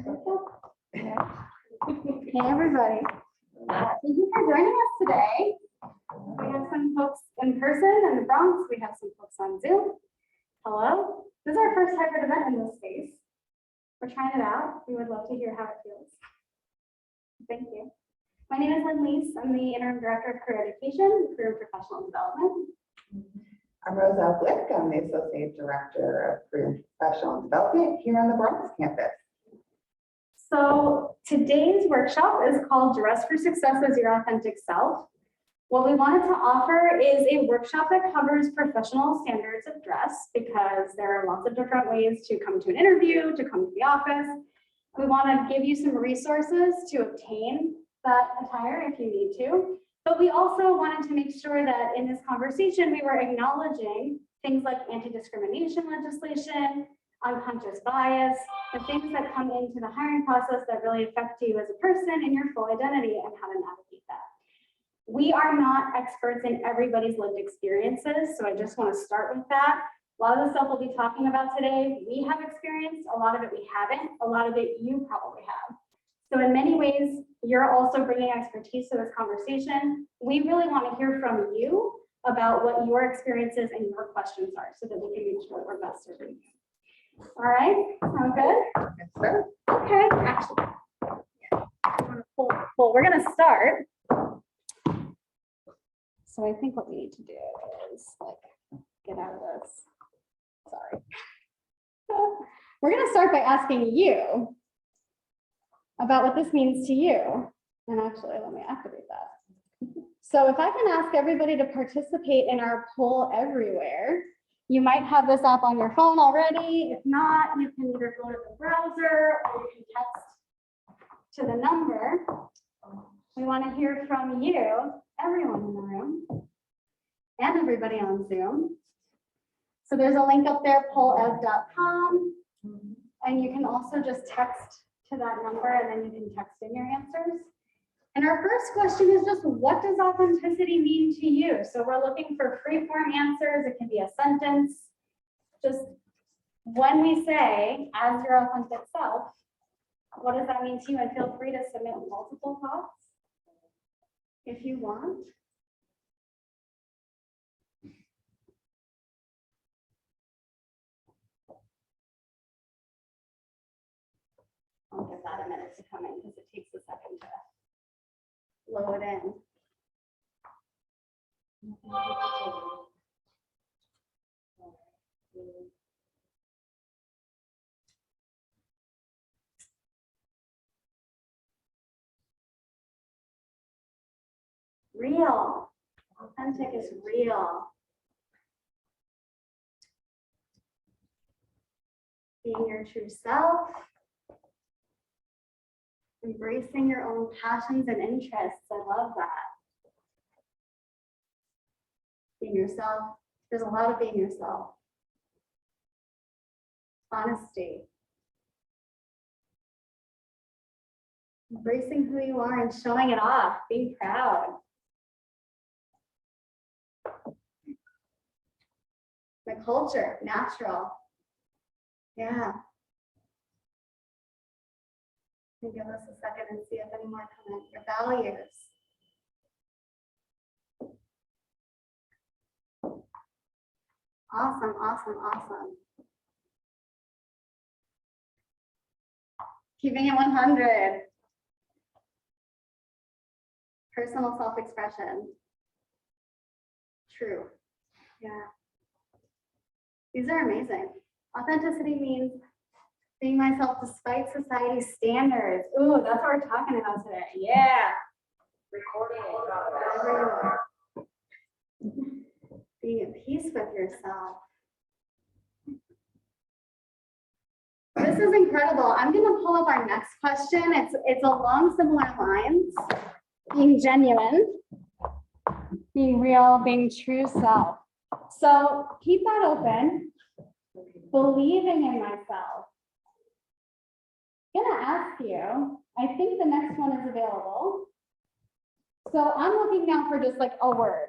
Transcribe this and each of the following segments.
Hey everybody. Thank you for joining us today. We have some folks in person in the Bronx. We have some folks on Zoom. Hello. This is our first hybrid event in this space. We're trying it out. We would love to hear how it feels. Thank you. My name is Lynn Leese. I'm the Interim Director of Career Education, Career and Professional Development. I'm Roselle Glick. I'm the Associate Director of Career and Professional Development here on the Bronx campus. So today's workshop is called Dress for Success as Your Authentic Self. What we wanted to offer is a workshop that covers professional standards of dress, because there are lots of different ways to come to an interview, to come to the office. We want to give you some resources to obtain that attire if you need to. But we also wanted to make sure that in this conversation, we were acknowledging things like anti-discrimination legislation, unconscious bias, the things that come into the hiring process that really affect you as a person and your full identity and how to navigate that. We are not experts in everybody's lived experiences, so I just want to start with that. A lot of the stuff we'll be talking about today, we have experienced, a lot of it we haven't, a lot of it you probably have. So in many ways, you're also bringing expertise to this conversation. We really want to hear from you about what your experiences and your questions are so that we can make sure we're best serving you. All right, sound good? Yes, sir. Okay, actually, yeah. Well, we're gonna start. So I think what we need to do is like get out of this. Sorry. We're gonna start by asking you about what this means to you. And actually, let me activate that. So if I can ask everybody to participate in our poll everywhere. You might have this app on your phone already. If not, you can either go to the browser or you can text to the number. We want to hear from you, everyone in the room, and everybody on Zoom. So there's a link up there, pollev.com, and you can also just text to that number, and then you can text in your answers. And our first question is just, what does authenticity mean to you? So we're looking for free-form answers. It can be a sentence. Just when we say, as your authentic self, what does that mean to you? And feel free to submit multiple thoughts if you want. I'll give that a minute to come in because it takes a second to load in. Real. Authentic is real. Being your true self. Embracing your own passions and interests. I love that. Being yourself. There's a lot of being yourself. Honesty. Embracing who you are and showing it off. Being proud. The culture. Natural. Yeah. Give us a second and see if any more come in. Your values. Awesome, awesome, awesome. Keeping it 100. Personal self-expression. True. Yeah. These are amazing. Authenticity means being myself despite society's standards. Ooh, that's what we're talking about today. Yeah. Recording. Being at peace with yourself. This is incredible. I'm going to pull up our next question. It's along similar lines. Being genuine, being real, being true self. So keep that open. Believing in myself. I'm gonna ask you, I think the next one is available. So I'm looking now for just like a word,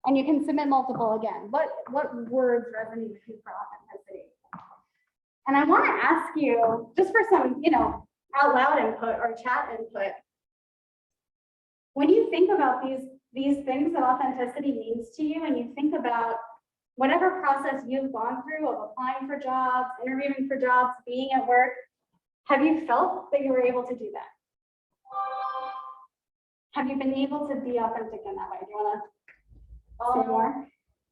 and you can submit multiple again. What words resonate with you for authenticity? And I want to ask you, just for some, out loud input or chat input. When you think about these things that authenticity means to you, and you think about whatever process you've gone through of applying for jobs, interviewing for jobs, being at work, have you felt that you were able to do that? Have you been able to be authentic in that way? Do you want to say more?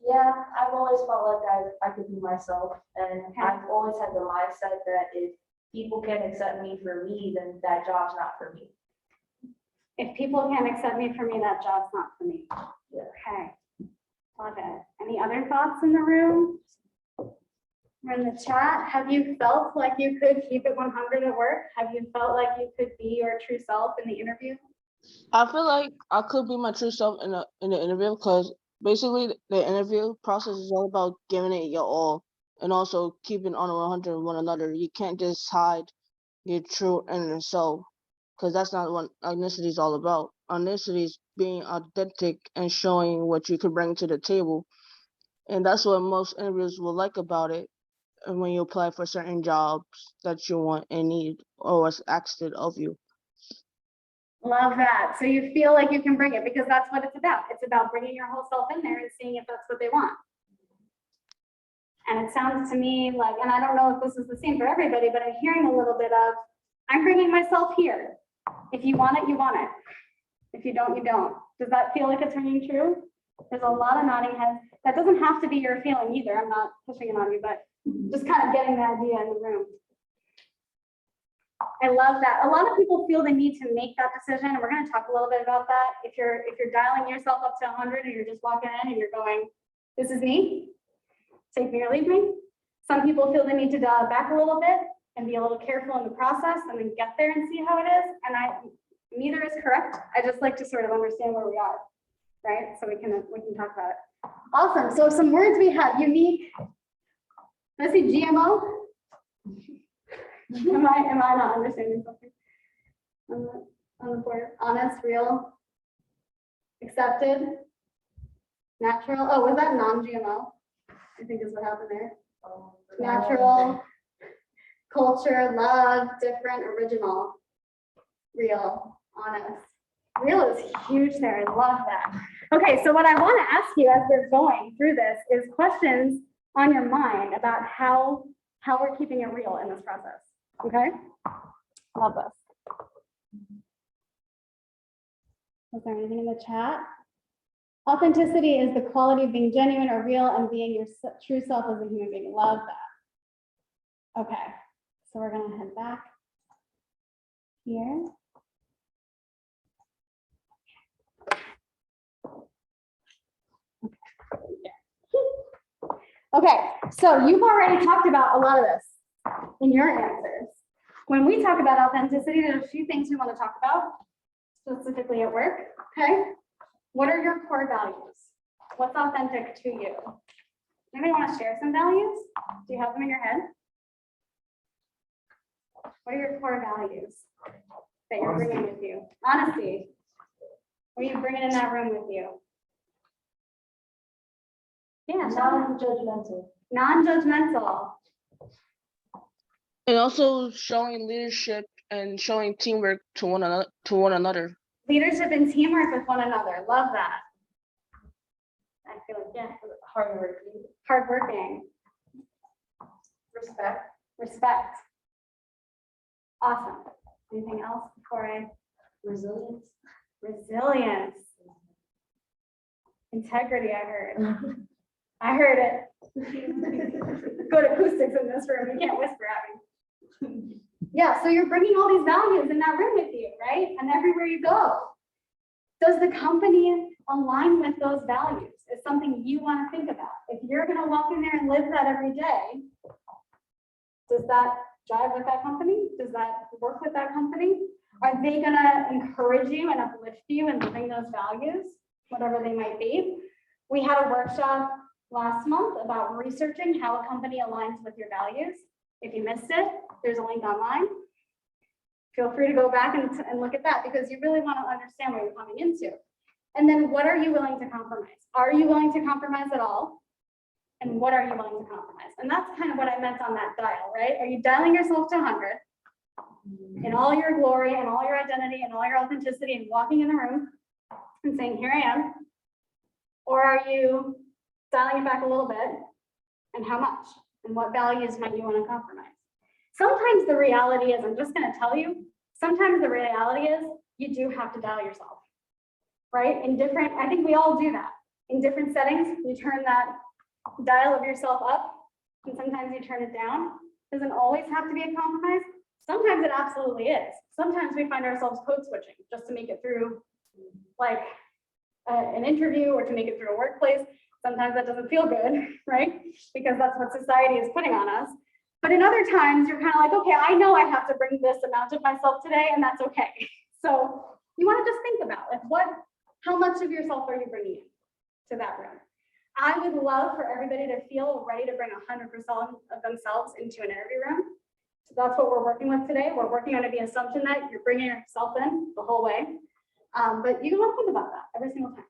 Yeah, I've always felt like I could be myself, and I've always had the mindset that if people can't accept me for me, then that job's not for me. If people can't accept me for me, that job's not for me. Yeah. Okay, love it. Any other thoughts in the room? Or in the chat, have you felt like you could keep it 100 at work? Have you felt like you could be your true self in the interview? I feel like I could be my true self in the interview, because basically the interview process is all about giving it your all and also keeping on 100 with one another. You can't just hide your true inner self, because that's not what ethnicity is all about. Ethnicity is being authentic and showing what you could bring to the table, and that's what most interviews will like about it. And when you apply for certain jobs that you want and need, or what's asked of you. Love that. So you feel like you can bring it, because that's what it's about. It's about bringing your whole self in there and seeing if that's what they want. And it sounds to me like, and I don't know if this is the same for everybody, but I'm hearing a little bit of, I'm bringing myself here. If you want it, you want it. If you don't, you don't. Does that feel like it's ringing true? There's a lot of nodding heads. That doesn't have to be your feeling either. I'm not pushing it on you, but just kind of getting the idea in the room. I love that. A lot of people feel the need to make that decision, and we're going to talk a little bit about that. If you're dialing yourself up to 100 and you're just walking in and you're going, this is me, take me or leave me. Some people feel the need to dial it back a little bit and be a little careful in the process and then get there and see how it is. And neither is correct. I just like to sort of understand where we are, right? So we can talk about it. Awesome. So some words we have: unique. Let's see, GMO. Am I not understanding something on the board? Honest, real, accepted, natural. Oh, was that non-GMO? I think is what happened there. Natural, culture, love, different, original, real, honest. Real is huge there. I love that. Okay, so what I want to ask you as we're going through this is questions on your mind about how we're keeping it real in this process. Okay, love this. Was there anything in the chat? Authenticity is the quality of being genuine or real and being your true self as a human being. Love that. Okay, so we're gonna head back here. Okay, so you've already talked about a lot of this in your answers. When we talk about authenticity, there's a few things we want to talk about, specifically at work, okay? What are your core values? What's authentic to you? Anybody want to share some values? Do you have them in your head? What are your core values that you're bringing with you? Honesty. What are you bringing in that room with you? Yeah, Non-judgmental. non-judgmental. And also showing leadership and showing teamwork to one another. Leadership and teamwork with one another. Love that. I feel like, yeah, Hardworking. hardworking. Respect. Respect. Awesome. Anything else before I? Resilience. Resilience. Integrity, I heard. I heard it. Good acoustics in this room. You can't whisper at me. Yeah, so you're bringing all these values in that room with you, right? And everywhere you go. Does the company align with those values? Is something you want to think about. If you're going to walk in there and live that every day, does that jive with that company? Does that work with that company? Are they going to encourage you and uplift you in living those values, whatever they might be? We had a workshop last month about researching how a company aligns with your values. If you missed it, there's a link online. Feel free to go back and look at that, because you really want to understand what you're coming into. And then what are you willing to compromise? Are you willing to compromise at all? And what are you willing to compromise? And that's kind of what I meant on that dial, right? Are you dialing yourself to 100? in all your glory and all your identity and all your authenticity and walking in the room and saying, here I am? Or are you dialing it back a little bit? And how much? And what values might you want to compromise? Sometimes the reality is, I'm just going to tell you, sometimes the reality is you do have to dial yourself, right? I think we all do that. In different settings, you turn that dial of yourself up, and sometimes you turn it down. Doesn't always have to be a compromise. Sometimes it absolutely is. Sometimes we find ourselves code switching just to make it through like an interview or to make it through a workplace. Sometimes that doesn't feel good, right? Because that's what society is putting on us. But in other times, you're kind of like, okay, I know I have to bring this amount of myself today, and that's okay. So you want to just think about like how much of yourself are you bringing in to that room? I would love for everybody to feel ready to bring 100% of themselves into an interview room. So that's what we're working with today. We're working under the assumption that you're bringing yourself in the whole way. But you want to think about that every single time.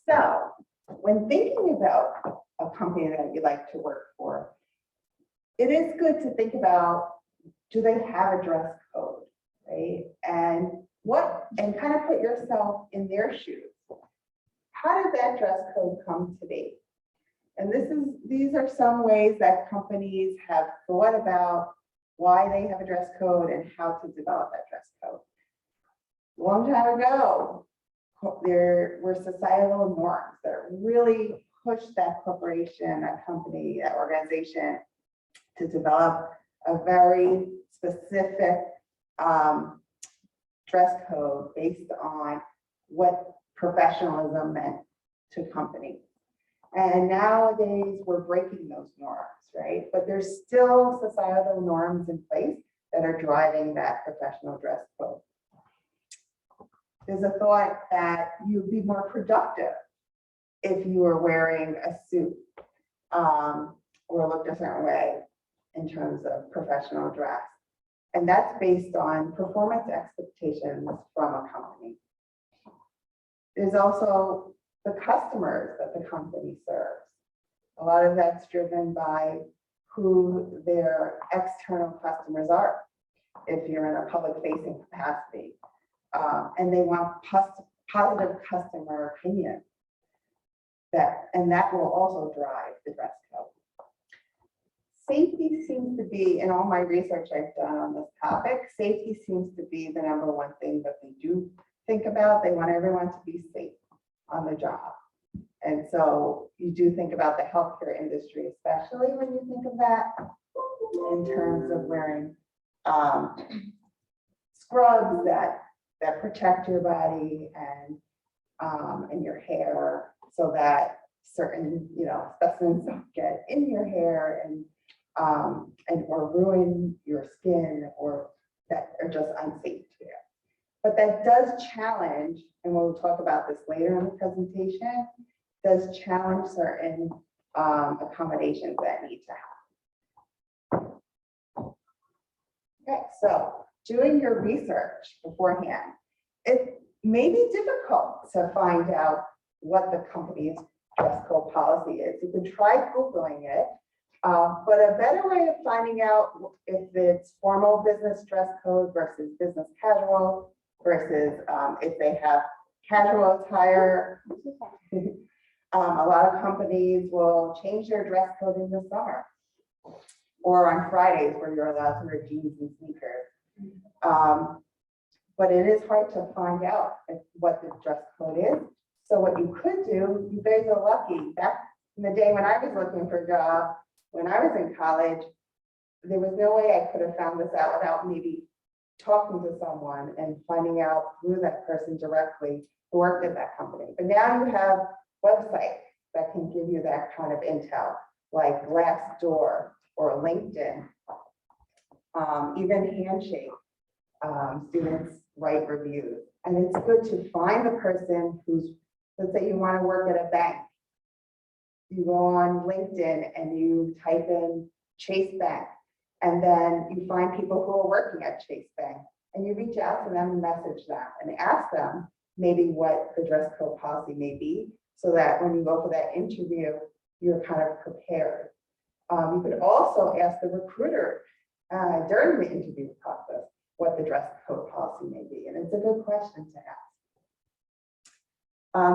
So when thinking about a company that you like to work for, it is good to think about, do they have a dress code, right? And kind of put yourself in their shoes. How did that dress code come to be? And these are some ways that companies have thought about why they have a dress code and how to develop that dress code. A long time ago, there were societal norms that really pushed that corporation, that company, that organization to develop a very specific dress code based on what professionalism meant to companies. And nowadays we're breaking those norms, right? But there's still societal norms in place that are driving that professional dress code. There's a thought that you'd be more productive if you were wearing a suit or looked a certain way in terms of professional dress. And that's based on performance expectations from a company. There's also the customers that the company serves. A lot of that's driven by who their external customers are, if you're in a public-facing capacity. And they want positive customer opinion. And that will also drive the dress code. Safety seems to be, in all my research I've done on this topic, safety seems to be the number one thing that they do think about. They want everyone to be safe on the job. And so you do think about the healthcare industry, especially when you think of that in terms of wearing scrubs that protect your body and your hair so that certain specimens don't get in your hair and or ruin your skin or that are just unsafe to you. But that does challenge, and we'll talk about this later in the presentation, does challenge certain accommodations that need to happen. Okay, so doing your research beforehand, it may be difficult to find out what the company's dress code policy is. You can try Googling it, but a better way of finding out if it's formal business dress code versus business casual versus if they have casual attire. A lot of companies will change their dress code in the summer or on Fridays where you're allowed to wear jeans and sneakers. But it is hard to find out what the dress code is. So what you could do, you guys are lucky. Back in the day when I was looking for a job, when I was in college, there was no way I could have found this out without maybe talking to someone and finding out through that person directly who worked at that company. But now you have websites that can give you that kind of intel, like Glassdoor or LinkedIn, even Handshake. Students write reviews, and it's good to find the person who's, let's say you want to work at a bank. You go on LinkedIn and you type in Chase Bank, and then you find people who are working at Chase Bank, and you reach out to them and message them and ask them, maybe what the dress code policy may be, so that when you go for that interview, you're kind of prepared. You could also ask the recruiter during the interview process what the dress code policy may be, and it's a good question to ask.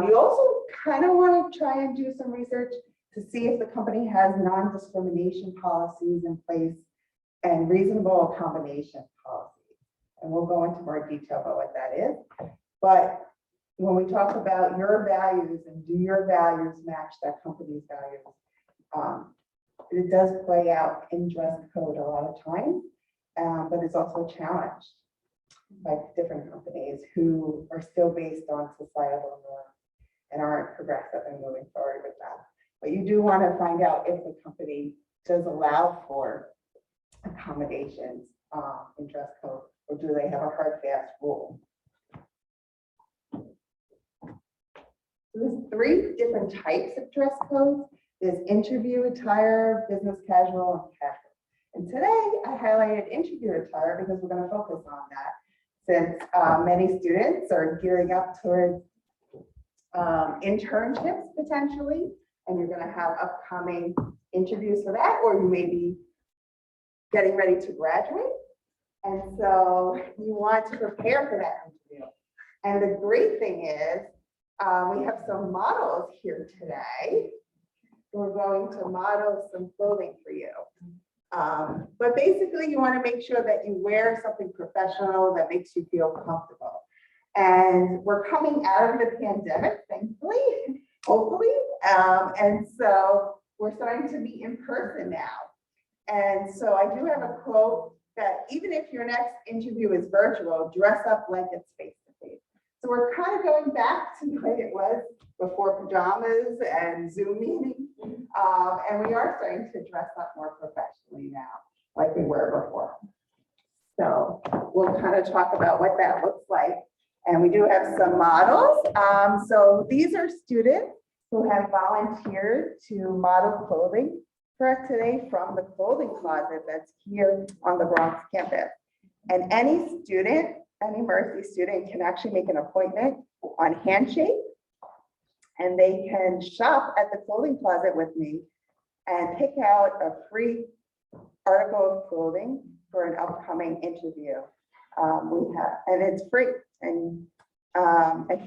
You also kind of want to try and do some research to see if the company has non-discrimination policies in place and reasonable accommodation policies. And we'll go into more detail about what that is. But when we talk about your values and do your values match that company's values, it does play out in dress code a lot of times, but it's also challenged by different companies who are still based on societal norms and aren't progressive and moving forward with that. But you do want to find out if the company does allow for accommodations in dress code, or do they have a hard, fast rule? There's 3 different types of dress codes. There's interview attire, business casual, and casual. And today I highlighted interview attire because we're going to focus on that, since many students are gearing up towards internships potentially, and you're going to have upcoming interviews for that, or you may be getting ready to graduate. And so you want to prepare for that interview. And the great thing is we have some models here today. We're going to model some clothing for you. But basically you want to make sure that you wear something professional that makes you feel comfortable. And we're coming out of the pandemic, thankfully, hopefully. And so we're starting to be in person now. And so I do have a quote that even if your next interview is virtual, dress up like it's face-to-face. So we're kind of going back to the way it was before pajamas and Zoom meetings. And we are starting to dress up more professionally now, like we were before. So we'll kind of talk about what that looks like. And we do have some models. So these are students who have volunteered to model clothing for us today from the clothing closet that's here on the Bronx campus. And any student, any Mercy student can actually make an appointment on Handshake, and they can shop at the clothing closet with me and pick out a free article of clothing for an upcoming interview. And it's free and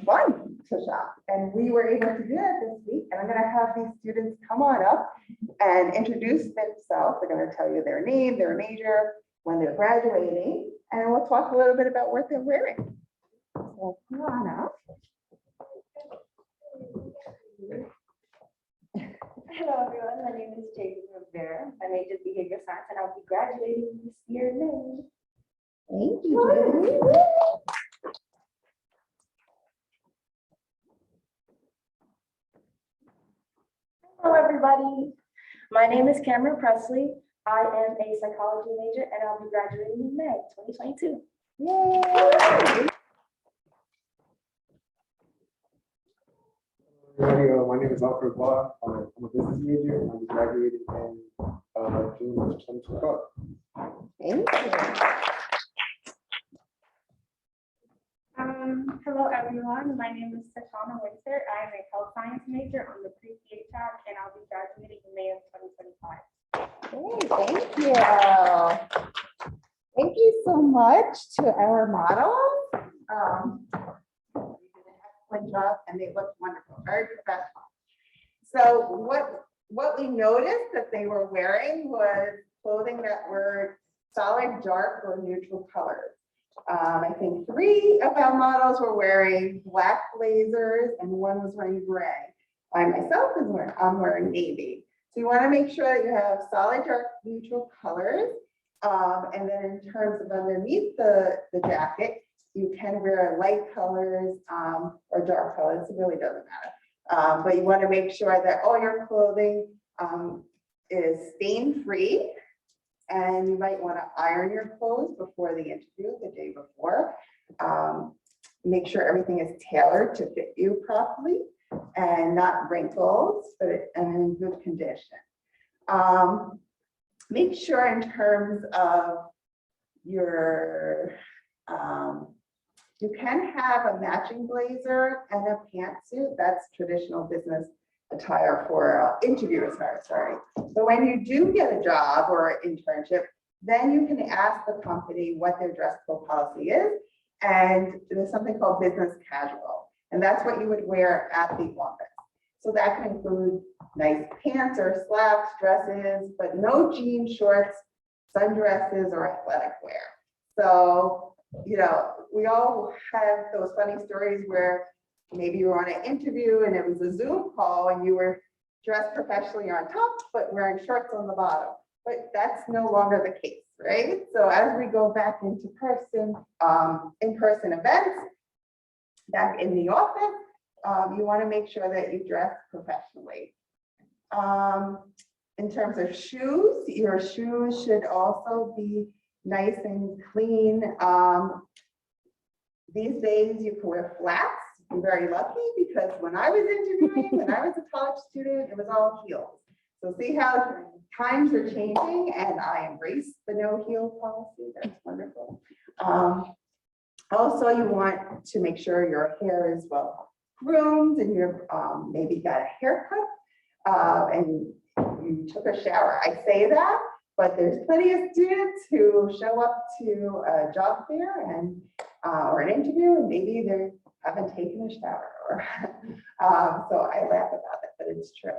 fun to shop. And we were able to do that this week. And I'm going to have these students come on up and introduce themselves. They're going to tell you their name, their major, when they're graduating, and we'll talk a little bit about what they're wearing. So come on up. Hello everyone, my name is Jason Rivera. I majored in behavior science and I'll be graduating this year in May. Thank you. Hello everybody, my name is Cameron Presley. I am a psychology major and I'll be graduating in May 2022. Yay. My name is Alfred Barr. I'm a business major and I'll be graduating in June of 2025. Thank you. Hello everyone, my name is Tashana Winter. I am a health science major on the pre-PA track and I'll be graduating in May of 2025. Hey, thank you. Thank you so much to our models. You did an excellent job and they look wonderful, very professional. So what we noticed that they were wearing was clothing that were solid, dark, or neutral colors. I think 3 of our models were wearing black blazers and 1 was wearing gray. I myself I'm wearing navy. So you want to make sure that you have solid, dark, neutral colors. And then in terms of underneath the jacket, you can wear light colors or dark colors. It really doesn't matter. But you want to make sure that all your clothing is stain free. And you might want to iron your clothes before the interview, the day before. Make sure everything is tailored to fit you properly and not wrinkled, but in good condition. Make sure in terms of your You can have a matching blazer and a pantsuit. That's traditional business attire for interview attire, sorry. But when you do get a job or internship, then you can ask the company what their dress code policy is. And there's something called business casual. And that's what you would wear at the office. So that can include nice pants or slacks, dresses, but no jean shorts, sundresses, or athletic wear. So, you know, we all have those funny stories where maybe you were on an interview and it was a Zoom call and you were dressed professionally on top, but wearing shorts on the bottom. But that's no longer the case, right? So as we go back into in-person events, back in the office, you want to make sure that you dress professionally. In terms of shoes, your shoes should also be nice and clean. These days you can wear flats. I'm very lucky because when I was interviewing, when I was a college student, it was all heels. So see how times are changing, and I embrace the no heel policy. That's wonderful. Also, you want to make sure your hair is well groomed and you've maybe got a haircut and you took a shower. I say that, but there's plenty of students who show up to a job fair and or an interview and maybe they haven't taken a shower. Or so I laugh about it, but it's true.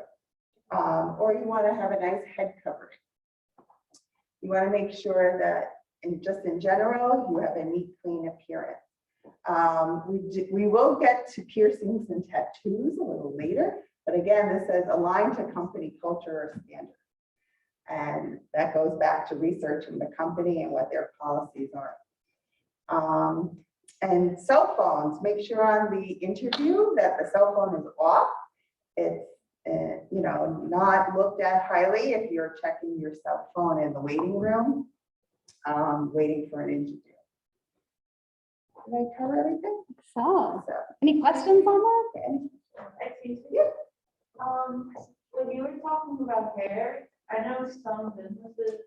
Or you want to have a nice head covering. You want to make sure that just in general, you have a neat, clean appearance. We will get to piercings and tattoos a little later, but again, this says align to company culture or standards. And that goes back to researching the company and what their policies are. And cell phones, make sure on the interview that the cell phone is off. It's you know, not looked at highly if you're checking your cell phone in the waiting room, waiting for an interview. Did I cover everything? So, So, any questions on that? okay. Excuse me. Yeah. When you were talking about hair, I know some businesses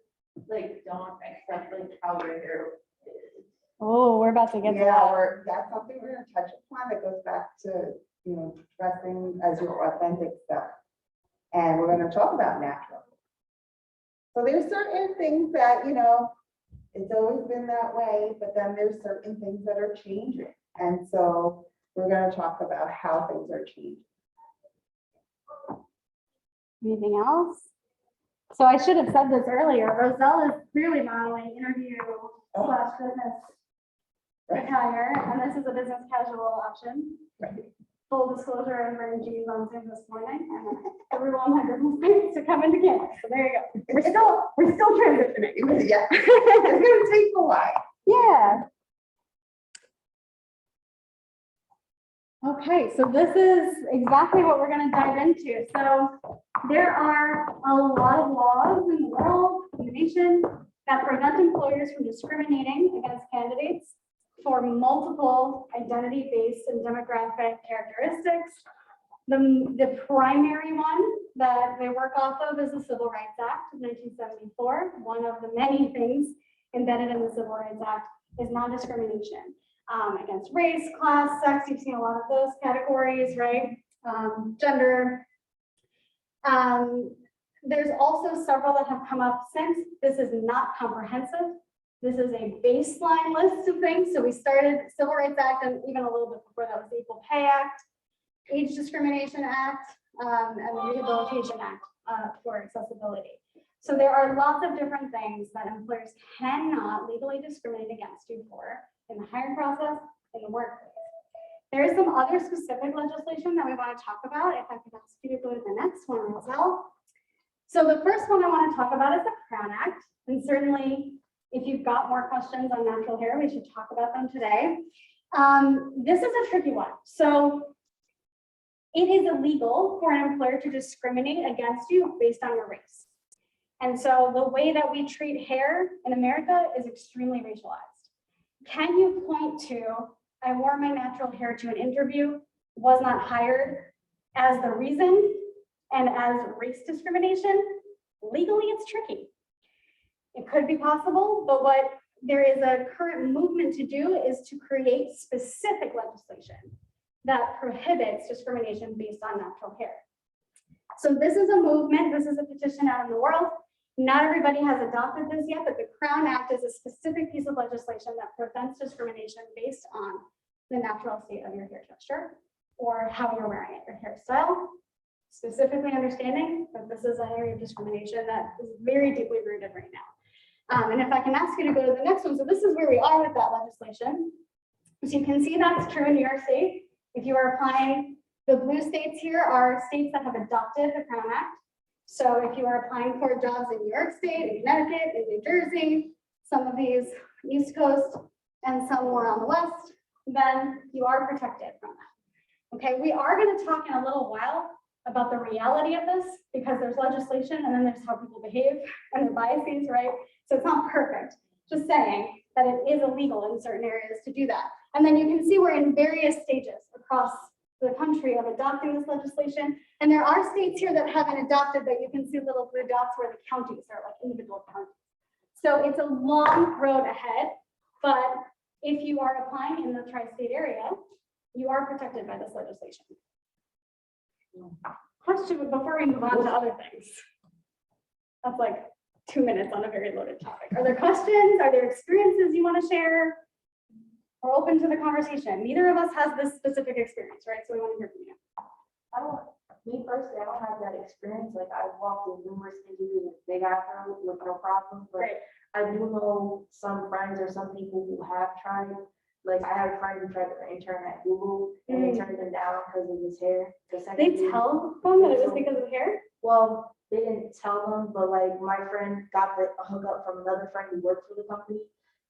like don't accept like how your hair is. Oh, we're about to get to Yeah, that. that's something we're gonna touch upon that goes back to, you know, dressing as your authentic self. And we're gonna talk about natural. So there's certain things that, you know, it's always been that way, but then there's certain things that are changing. And so we're gonna talk about how things are changing. Anything else? So I should have said this earlier. Roselle is clearly modeling interview / business attire, and this is a business casual option. Right. Full disclosure, I'm wearing jeans on Zoom this morning, and everyone had room to come into campus. So there you go. We're still transitioning. Yeah, it's gonna take a while. Yeah. Okay, so this is exactly what we're going to dive into. So there are a lot of laws in the world, in the nation, that prevent employers from discriminating against candidates for multiple identity-based and demographic characteristics. The primary one that they work off of is the Civil Rights Act of 1974. One of the many things embedded in the Civil Rights Act is non-discrimination against race, class, sex. You've seen a lot of those categories, right? Gender. There's also several that have come up since. This is not comprehensive. This is a baseline list of things. So we started Civil Rights Act, and even a little bit before that was the Equal Pay Act, Age Discrimination Act, and the Rehabilitation Act for accessibility. So there are lots of different things that employers cannot legally discriminate against you for in the hiring process, in the workplace. There is some other specific legislation that we want to talk about. If I could ask you to go to the next one as well. So the first one I want to talk about is the Crown Act. And certainly, if you've got more questions on natural hair, we should talk about them today. This is a tricky one. So it is illegal for an employer to discriminate against you based on your race. And so the way that we treat hair in America is extremely racialized. Can you point to, I wore my natural hair to an interview, was not hired as the reason and as race discrimination? Legally, it's tricky. It could be possible, but what there is a current movement to do is to create specific legislation that prohibits discrimination based on natural hair. So this is a movement, this is a petition out in the world. Not everybody has adopted this yet, but the Crown Act is a specific piece of legislation that prevents discrimination based on the natural state of your hair texture or how you're wearing it, your hairstyle. Specifically understanding that this is an area of discrimination that is very deeply rooted right now. And if I can ask you to go to the next one. So this is where we are with that legislation. So you can see that's true in New York State. If you are applying, the blue states here are states that have adopted the Crown Act. So if you are applying for jobs in New York State, in Connecticut, in New Jersey, some of these East Coast, and some more on the West, then you are protected from that. Okay, we are going to talk in a little while about the reality of this because there's legislation and then there's how people behave and their biases, right? So it's not perfect. Just saying that it is illegal in certain areas to do that. And then you can see we're in various stages across the country of adopting this legislation. And there are states here that haven't adopted, but you can see little blue dots where the counties are like individual counties. So it's a long road ahead, but if you are applying in the tri-state area, you are protected by this legislation. Question before we move on to other things. That's like 2 minutes on a very loaded topic. Are there questions? Are there experiences you want to share? We're open to the conversation. Neither of us has this specific experience, right? So we want to hear from you. Me personally, I don't have that experience. Like I've walked in numerous interviews with big afro with no problem, but Right. I do know some friends or some people who have tried. Like I have a friend who tried to intern at Google and they turned him down because of his hair. They tell them that it was because of hair? Well, they didn't tell them, but like my friend got the hookup from another friend who worked for the company,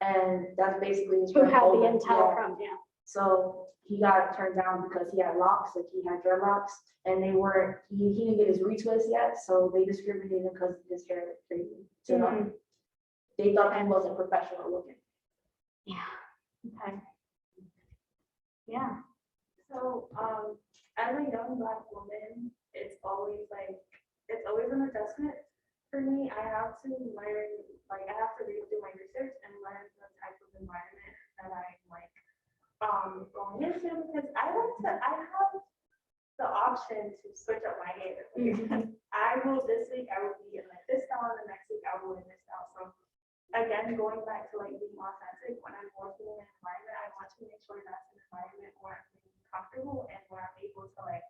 and that's basically his Who friend had told the him, intel yeah. from, yeah. So he got turned down because he had locks, like he had dreadlocks, and they weren't, he didn't get his retwist yet, so they discriminated him because his hair was crazy. So they thought he wasn't professional looking. Yeah. Okay. Yeah. So, as a young Black woman, it's always an adjustment for me. I have to learn, like, I have to read through my research and learn the type of environment that I'm like, going into because I have the option to switch up my hair. This week I will be in like this style, and the next week I will in this style. So again, going back to like being authentic, when I'm working in an environment, I want to make sure that's an environment where I'm feeling comfortable and where I'm able to like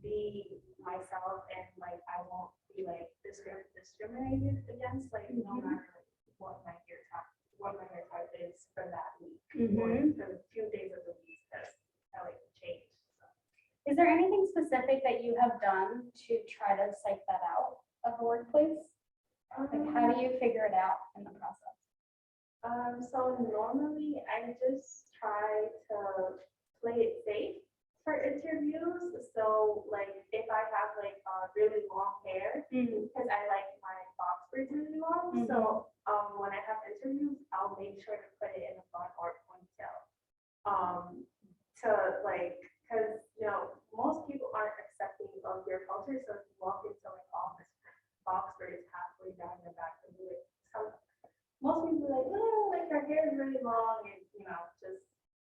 be myself and like I won't be like discriminated against, like no matter what my hair type is for that week or for the few days of the week that I like to change. Is there anything specific that you have done to try to psych that out of the workplace? Like, how do you figure it out in the process? So normally I just try to play it safe for interviews. So like if I have like really long hair, because I like my box braids really long. So when I have interviews, I'll make sure to put it in a bun or ponytail. To like, because most people aren't accepting of your culture. So if you walk into like office box braids halfway down your back and do it. Most people are like, oh, like your hair is really long, and just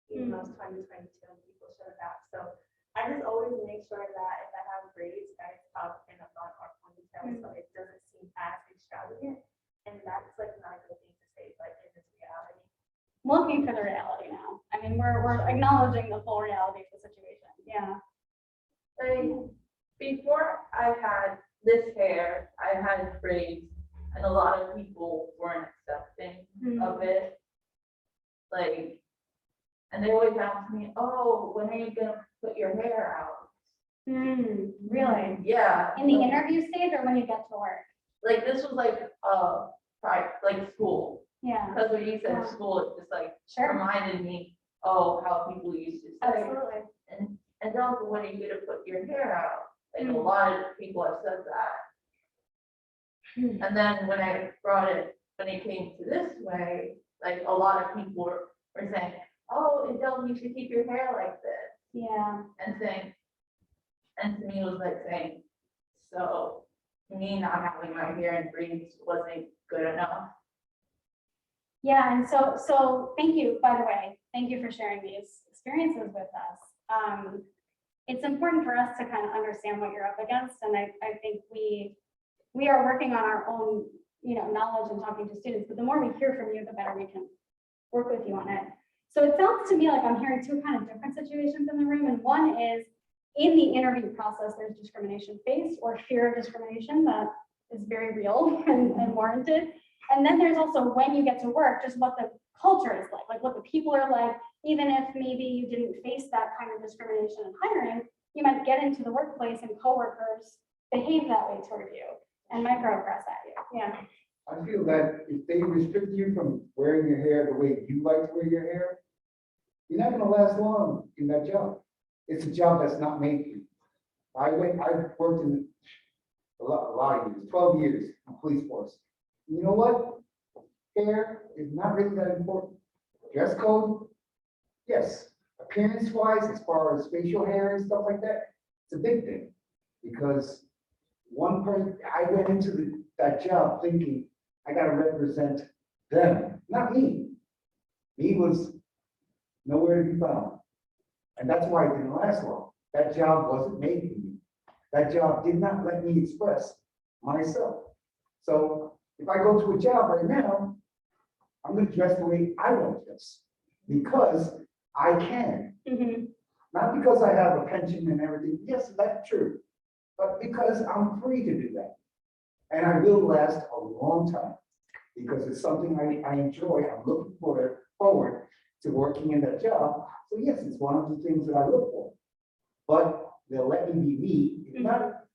even though it's 2022, people should adapt. So I just always make sure that if I have braids, that it's up in a bun or ponytail, so it doesn't seem as extravagant. And that's like not a good thing to say, but in this reality. Looking for the reality now. I mean, we're acknowledging the full reality of the situation. Yeah. Like before I had this hair, I had braids, and a lot of people weren't accepting of it. Like, and they always ask me, "Oh, when are you gonna put your hair out?" Really? Yeah. In the interview stage or when you get to work? Like this was like school. Yeah. Because when you said school, it just like reminded me, oh, how people used to say. Absolutely. And don't when are you gonna put your hair out? Like a lot of people have said that. And then when it came to this way, like a lot of people were saying, oh, Adele, you should keep your hair like this. Yeah. And to me it was like saying, so me not having my hair in braids wasn't good enough. Yeah, and so thank you, by the way, thank you for sharing these experiences with us. It's important for us to kind of understand what you're up against, and I think we are working on our own, knowledge and talking to students, but the more we hear from you, the better we can work with you on it. So it sounds to me like I'm hearing two kind of different situations in the room, and one is in the interview process, there's discrimination faced or fear of discrimination that is very real and warranted. And then there's also when you get to work, just what the culture is like what the people are like. Even if maybe you didn't face that kind of discrimination in hiring, you might get into the workplace and coworkers behave that way toward you and microaggress at you. Yeah. I feel that if they restrict you from wearing your hair the way you like to wear your hair, you're not gonna last long in that job. It's a job that's not made for you. I've worked in a lot of years, 12 years in police force. You know what? Hair is not really that important. Dress code, yes. Appearance-wise, as far as facial hair and stuff like that, it's a big thing. Because one person, I went into that job thinking, I gotta represent them, not me. Me was nowhere to be found. And that's why it didn't last long. That job wasn't made for me. That job did not let me express myself. So if I go to a job right now, I'm gonna dress the way I want to dress because I can. Mm-hmm. Not because I have a pension and everything. Yes, that's true. But because I'm free to do that. And I will last a long time because it's something I enjoy. I'm looking forward to working in that job. So yes, it's one of the things that I look for. But they'll let me be me. If not,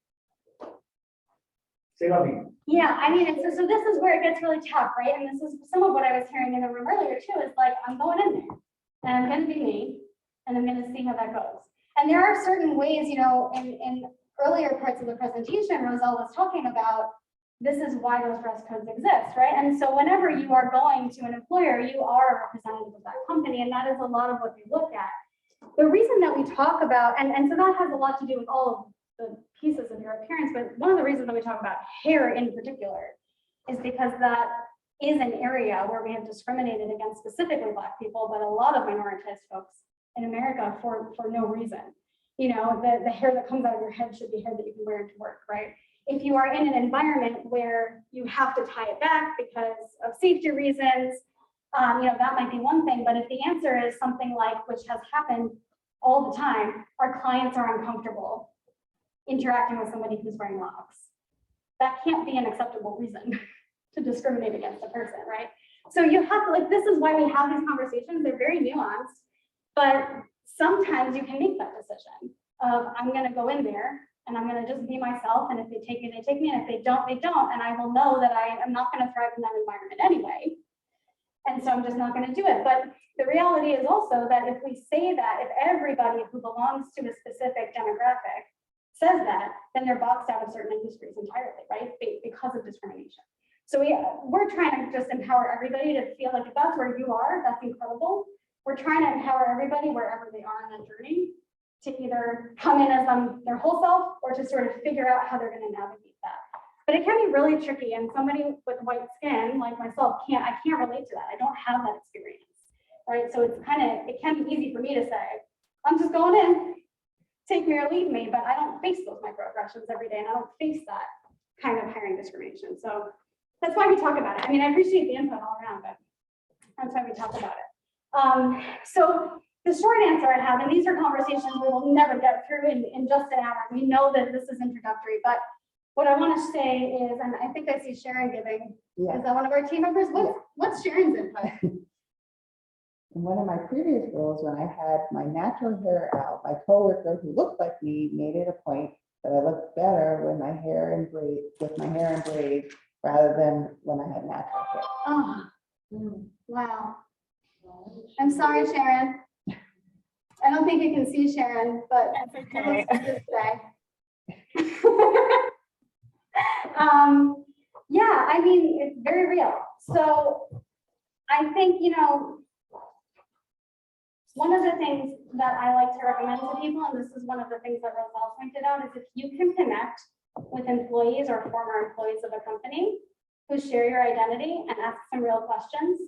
say what I mean. Yeah, I mean, so this is where it gets really tough, right? And this is some of what I was hearing in the room earlier too, is like, I'm going in there and I'm gonna be me and I'm gonna see how that goes. And there are certain ways, in earlier parts of the presentation, Roselle was talking about, this is why those dress codes exist, right? And so whenever you are going to an employer, you are a representative of that company, and that is a lot of what they look at. The reason that we talk about, and so that has a lot to do with all of the pieces of your appearance, but one of the reasons that we talk about hair in particular is because that is an area where we have discriminated against specifically Black people, but a lot of minoritized folks in America for no reason. The hair that comes out of your head should be hair that you can wear into work, right? If you are in an environment where you have to tie it back because of safety reasons, that might be one thing, but if the answer is something like, which has happened all the time, our clients are uncomfortable interacting with somebody who's wearing locks, that can't be an acceptable reason to discriminate against a person, right? So you have to, this is why we have these conversations. They're very nuanced, but sometimes you can make that decision of, I'm going to go in there and I'm going to just be myself. And if they take me, they take me. And if they don't, they don't. And I will know that I am not going to thrive in that environment anyway. And so I'm just not going to do it. But the reality is also that if we say that, if everybody who belongs to a specific demographic says that, then they're boxed out of certain industries entirely, right? Because of discrimination. So we're trying to just empower everybody to feel like if that's where you are, that's incredible. We're trying to empower everybody wherever they are in that journey to either come in as their whole self or to sort of figure out how they're going to navigate that. But it can be really tricky, and somebody with white skin like myself I can't relate to that. I don't have that experience, right? So it can be easy for me to say, I'm just going in, take me or leave me, but I don't face those microaggressions every day, and I don't face that kind of hiring discrimination. So that's why we talk about it. I mean, I appreciate the input all around, but that's why we talk about it. So the short answer I have, and these are conversations we will never get through in just an hour. We know that this is introductory, but what I want to say is, and I think I see Sharon giving, Yeah. is that one of our team members? What's Sharon's input? In one of my previous roles, when I had my natural hair out, my coworker who looked like me made it a point that I looked better with my hair in braids rather than when I had natural hair. Oh, wow. I'm sorry, Sharon. I don't think you can see Sharon, but that's okay. Yeah, I mean, it's very real. So I think, one of the things that I like to recommend to people, and this is one of the things that Roselle pointed out, is if you can connect with employees or former employees of a company who share your identity and ask some real questions,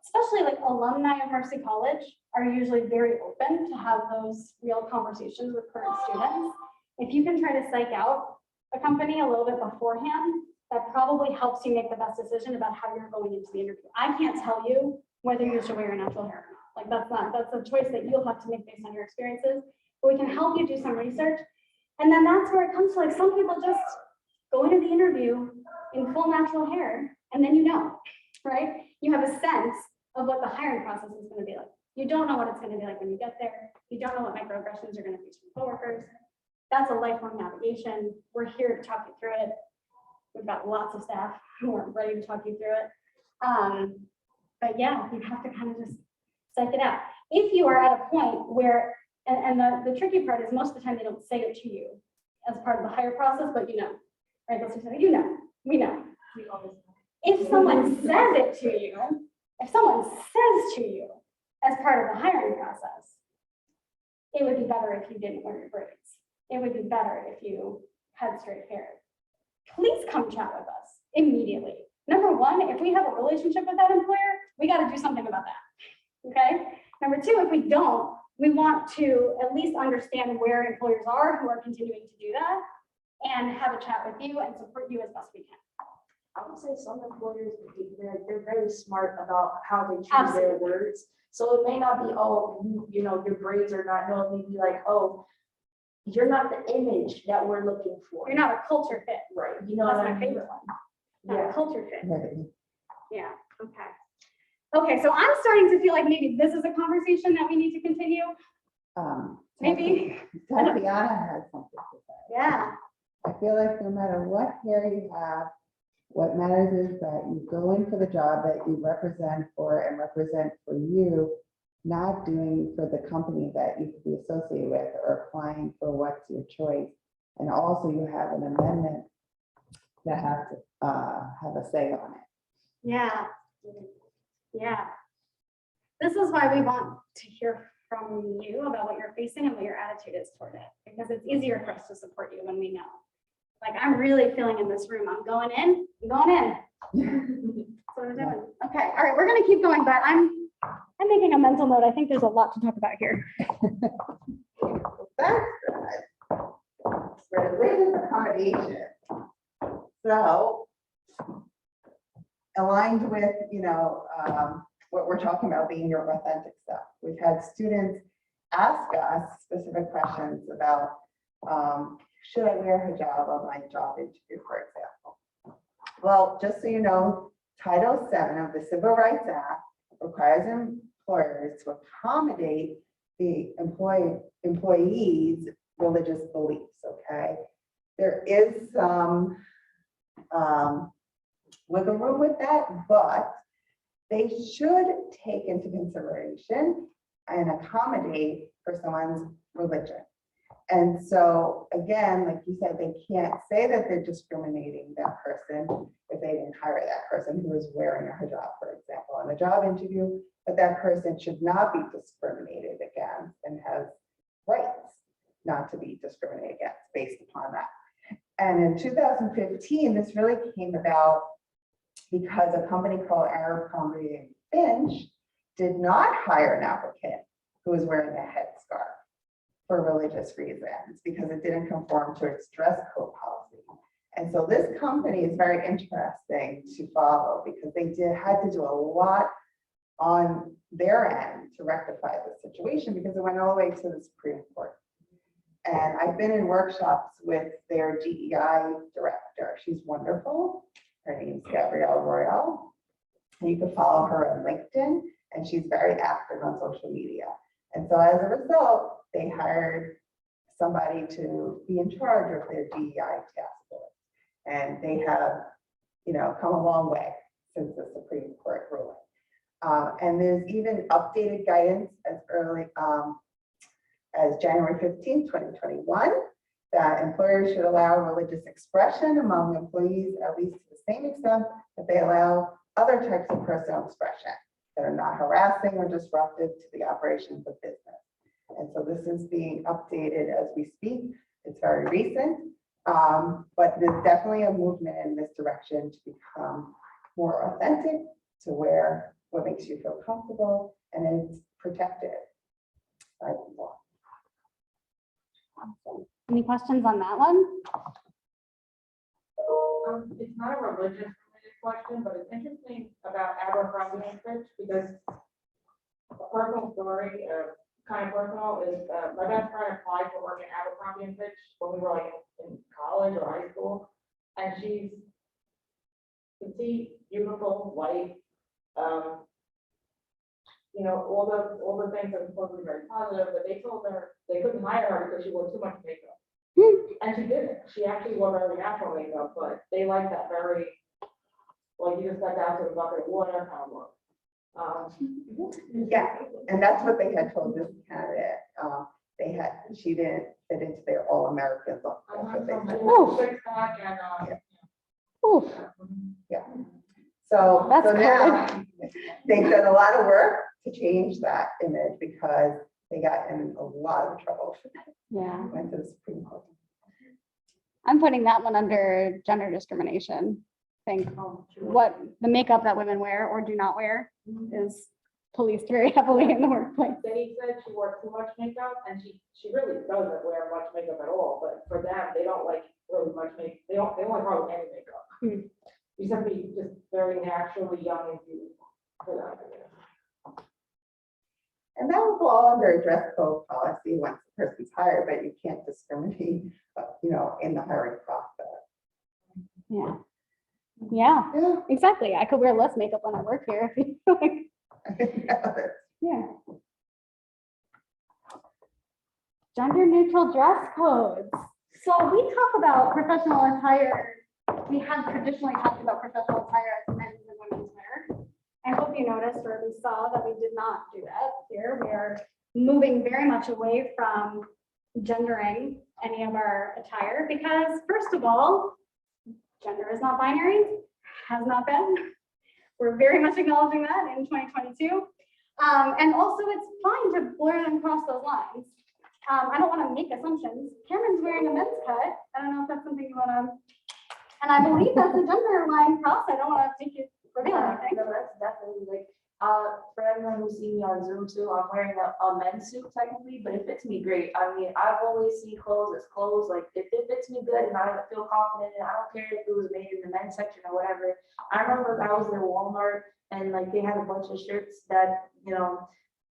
especially like alumni of Mercy College are usually very open to have those real conversations with current students. If you can try to psych out a company a little bit beforehand, that probably helps you make the best decision about how you're going into the interview. I can't tell you whether you should wear your natural hair or not. Like that's a choice that you'll have to make based on your experiences, but we can help you do some research. And then that's where it comes to, like, some people just go into the interview in full natural hair, and then you know, right? You have a sense of what the hiring process is going to be like. You don't know what it's going to be like when you get there. You don't know what microaggressions you're going to face from coworkers. That's a lifelong navigation. We're here to talk you through it. We've got lots of staff who are ready to talk you through it. But yeah, you have to kind of just psych it out. If you are at a point where, and the tricky part is most of the time they don't say it to you as part of the hire process, but you know, right? That's what you know, we know. We always know. If someone says it to you, if someone says to you as part of the hiring process, it would be better if you didn't wear your braids. It would be better if you had straight hair. Please come chat with us immediately. Number one, if we have a relationship with that employer, we got to do something about that. Okay. Number two, if we don't, we want to at least understand where employers are who are continuing to do that and have a chat with you and support you as best we can. I would say some employers, they're very smart about how they choose Absolutely. their words. So it may not be, oh, you know, your braids are not, no, it may be like, oh, you're not the image that we're looking for. You're not a culture fit. Right. You know That's what I my mean? favorite one. Not Yeah. a culture fit. Right. Yeah. Okay. Okay. So I'm starting to feel like maybe this is a conversation that we need to continue. Maybe. Tatiana has something to say. Yeah. I feel like no matter what hair you have, what matters is that you go in for the job that you represent for and represent for you, not doing for the company that you could be associated with or applying for what's your choice. And also you have an amendment that has to have a say on it. Yeah. Yeah. This is why we want to hear from you about what you're facing and what your attitude is toward it, because it's easier for us to support you when we know. Like, I'm really feeling in this room. I'm going in. That's what I'm doing. Okay. All right. We're going to keep going, but I'm making a mental note. I think there's a lot to talk about here. That's good. Religious accommodation. So aligned with, what we're talking about being your authentic self. We've had students ask us specific questions about, should I wear hijab on my job interview, for example? Well, just so you know, Title VII of the Civil Rights Act requires employers to accommodate the employees' religious beliefs, okay? There is some wiggle room with that, but they should take into consideration and accommodate for someone's religion. And so, again, like you said, they can't say that they're discriminating that person if they didn't hire that person who is wearing a hijab, for example, on a job interview, but that person should not be discriminated against and has rights not to be discriminated against based upon that. And in 2015, this really came about because a company called Arab Congregating Finch did not hire an applicant who was wearing a headscarf for religious reasons because it didn't conform to its dress code policy. And so this company is very interesting to follow because they had to do a lot on their end to rectify the situation because it went all the way to the Supreme Court. And I've been in workshops with their DEI director. She's wonderful. Her name's Gabrielle Royale. And you can follow her on LinkedIn, and she's very active on social media. And so as a result, they hired somebody to be in charge of their DEI task force. And they have, come a long way since the Supreme Court ruling. And there's even updated guidance as early as January 15, 2021, that employers should allow religious expression among employees at least to the same extent that they allow other types of personal expression that are not harassing or disruptive to the operations of business. And so this is being updated as we speak. It's very recent, but there's definitely a movement in this direction to become more authentic, to wear what makes you feel comfortable, and it's protected by the law. Awesome. Any questions on that one? It's not a religious related question, but it's interesting about Abercrombie and Fitch because a personal story, kind of personal, is my best friend applied for work at Abercrombie and Fitch when we were like in college or high school, and she's petite, beautiful, white. You know, all the things are supposed to be very positive, but they told her they couldn't hire her because she wore too much makeup. And she didn't. She actually wore very natural makeup, but they like that very, like you just got down to a bucket of water kind of look. Yeah, and that's what they had told this candidate. She didn't fit into their all-American look. That's what they said. Oh. Six pack and, Ooh, So That's now they've done a lot of work to change that image because they got in a lot of trouble. yeah. Went to the Supreme Court. I'm putting that one under gender discrimination. I think what the makeup that women wear or do not wear is policed very heavily in the workplace. they said she wore too much makeup, and she really doesn't wear much makeup at all, but for them, they don't like really much makeup, they only hardly any makeup. You have to be just very naturally young and beautiful for that. And that will fall under a dress code policy once the person's hired, but you can't discriminate, in the hiring process. Yeah. Yeah, Yeah. exactly. I could wear less makeup when I work here. If you like. Yeah. Gender neutral dress codes. So we talk about professional attire. We have traditionally talked about professional attire as men's and women's wear. I hope you noticed or at least saw that we did not do that here. We are moving very much away from gendering any of our attire because first of all, gender is not binary, has not been. We're very much acknowledging that in 2022. And also it's fine to blur and cross those lines. I don't want to make assumptions. Cameron's wearing a men's cut. I don't know if that's something you want to, and I believe that's a gender line cross. I don't want to make it reveal anything. No, that's definitely like, for everyone who's seen me on Zoom too, I'm wearing a men's suit technically, but it fits me great. I mean, I've always seen clothes as clothes, like if it fits me good and I feel confident in it, I don't care if it was made in the men's section or whatever. I remember I was in Walmart and like they had a bunch of shirts that,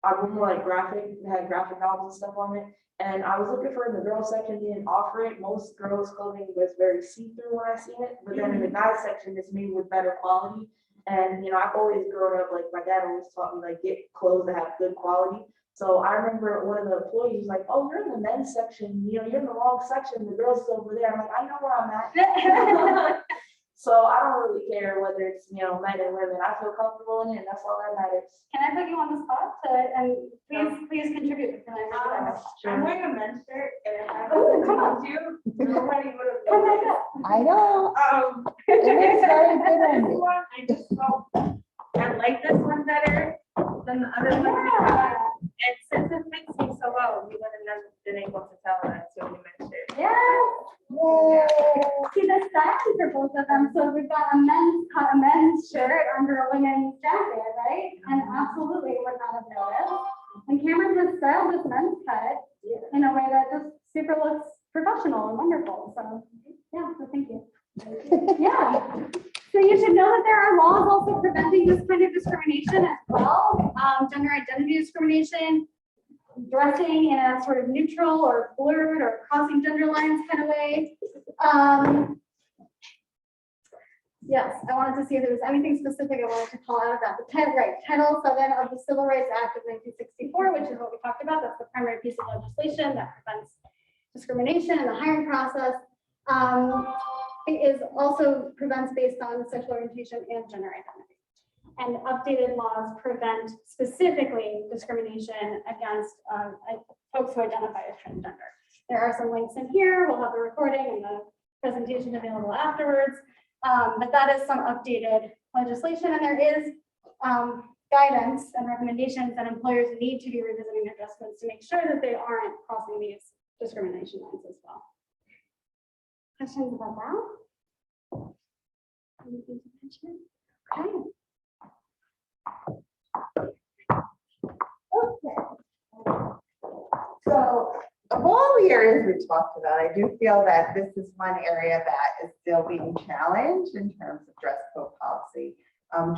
are more like graphic, they had graphic novels and stuff on it. And I was looking for it in the girls section, they didn't offer it. Most girls' clothing was very see-through when I seen it, but then in the guys section, it's made with better quality. And, I've always grown up, like my dad always taught me, like, get clothes that have good quality. So I remember one of the employees was like, oh, you're in the men's section, you're in the wrong section, the girls is over there. I'm like, I know where I'm at. So I don't really care whether it's, men and women. I feel comfortable in it, and that's all that matters. Can I put you on the spot and please contribute? Can I I'm wearing a men's shirt and I Oh, come on. nobody would have. Oh my God. I know. It looks very good on you. I just felt, I like this one better than the other one. we had. And since it fits me so well, we would have never been able to tell that it's only men's shirt. Yeah. See the styling for both of them. So we've got a men's shirt under a women's jacket, right? And absolutely would not have noticed. And Cameron has styled this men's cut in a way that just super looks professional and wonderful. So yeah, so thank you. Yeah. So you should know that there are laws also preventing this kind of discrimination as well. Gender identity discrimination, dressing in a sort of neutral or blurred or crossing gender lines kind of way. Yes, I wanted to see if there was anything specific I wanted to call out of that. The Title 7 of the Civil Rights Act of 1964, which is what we talked about. That's the primary piece of legislation that prevents discrimination in the hiring process. It is also prevents based on sexual orientation and gender identity. And updated laws prevent specifically discrimination against folks who identify as transgender. There are some links in here. We'll have the recording and the presentation available afterwards. But that is some updated legislation, and there is guidance and recommendations that employers need to be revisiting their dress codes to make sure that they aren't crossing these discrimination lines as well. Questions about that? Anything to mention? Okay. Okay. So of all the areas we talked about, I do feel that this is one area that is still being challenged in terms of dress code policy,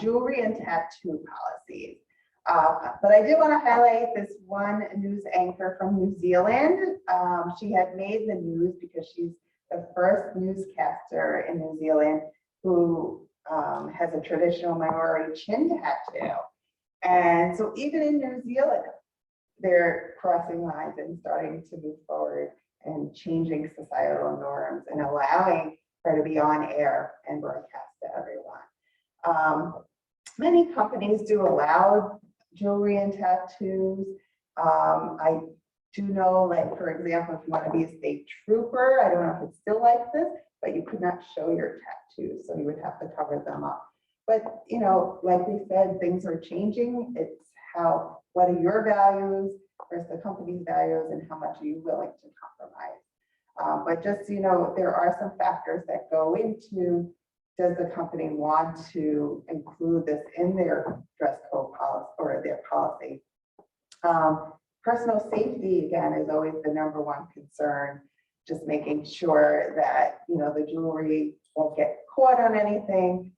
jewelry and tattoo policies. But I did want to highlight this one news anchor from New Zealand. She had made the news because she's the first newscaster in New Zealand who has a traditional Maori chin tattoo. And so even in New Zealand, they're crossing lines and starting to move forward and changing societal norms and allowing her to be on air and broadcast to everyone. Many companies do allow jewelry and tattoos. I do know, like, for example, if you want to be a state trooper, I don't know if it's still like this, but you could not show your tattoos, so you would have to cover them up. But, you know, like we said, things are changing. It's how, what are your values versus the company's values and how much are you willing to compromise? But just, you know, there are some factors that go into, does the company want to include this in their dress code policy or their policy? Personal safety, again, is always the number one concern. Just making sure that, you know, the jewelry won't get caught on anything.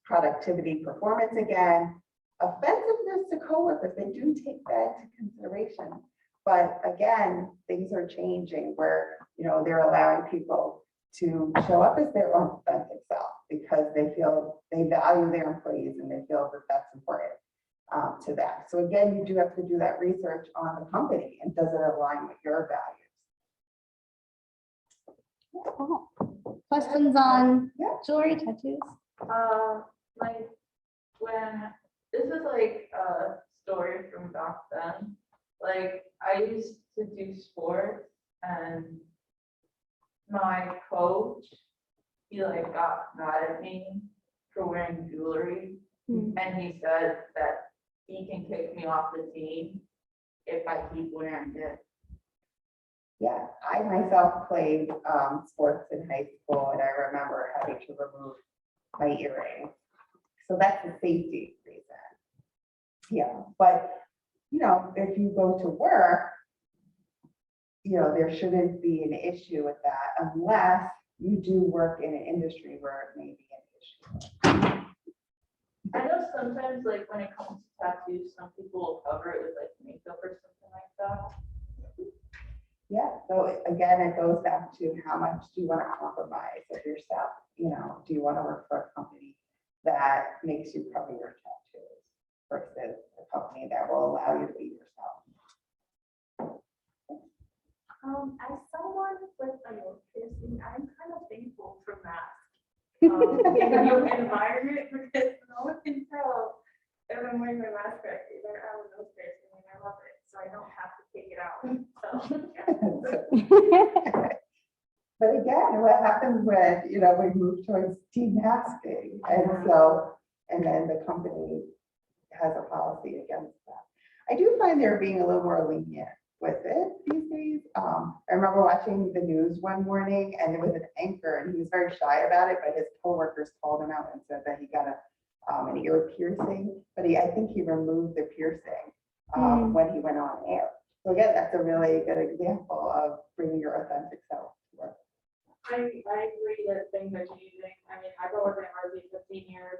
Productivity, performance, again, offensiveness to coworkers, they do take that into consideration. But again, things are changing where, you know, they're allowing people to show up as their own authentic self because they feel they value their employees and they feel that that's important to them. So again, you do have to do that research on the company and does it align with your values? Cool. Questions on Yeah. jewelry, tattoos? Like when, this is like a story from back then. Like I used to do sports and my coach, he like got mad at me for wearing jewelry. And he said that he can kick me off the team if I keep wearing it. Yeah, I myself played sports in high school and I remember having to remove my earrings. So that's a safety reason. Yeah, but you know, if you go to work, you know, there shouldn't be an issue with that unless you do work in an industry where it may be an issue. I know sometimes like when it comes to tattoos, some people will cover it with like makeup or something like that. Yeah, so again, it goes back to how much do you want to compromise of yourself? You know, do you want to work for a company that makes you cover your tattoos versus a company that will allow you to be yourself? As someone with a nose piercing, I'm kind of thankful for masks. In the new environment, because no one can tell if I'm wearing my mask correctly, but I have a nose piercing and I love it, so I don't have to take it out. So, yeah. But again, what happens when, you know, we move towards demasking and so, and then the company has a policy against that. I do find they're being a little more lenient with it these days. I remember watching the news one morning and it was an anchor and he was very shy about it, but his coworkers called him out and said that he got an ear piercing, but I think he removed the piercing when he went on air. So again, that's a really good example of bringing your authentic self to work. I agree that things are changing. I mean, I've been working at Mercy 15 years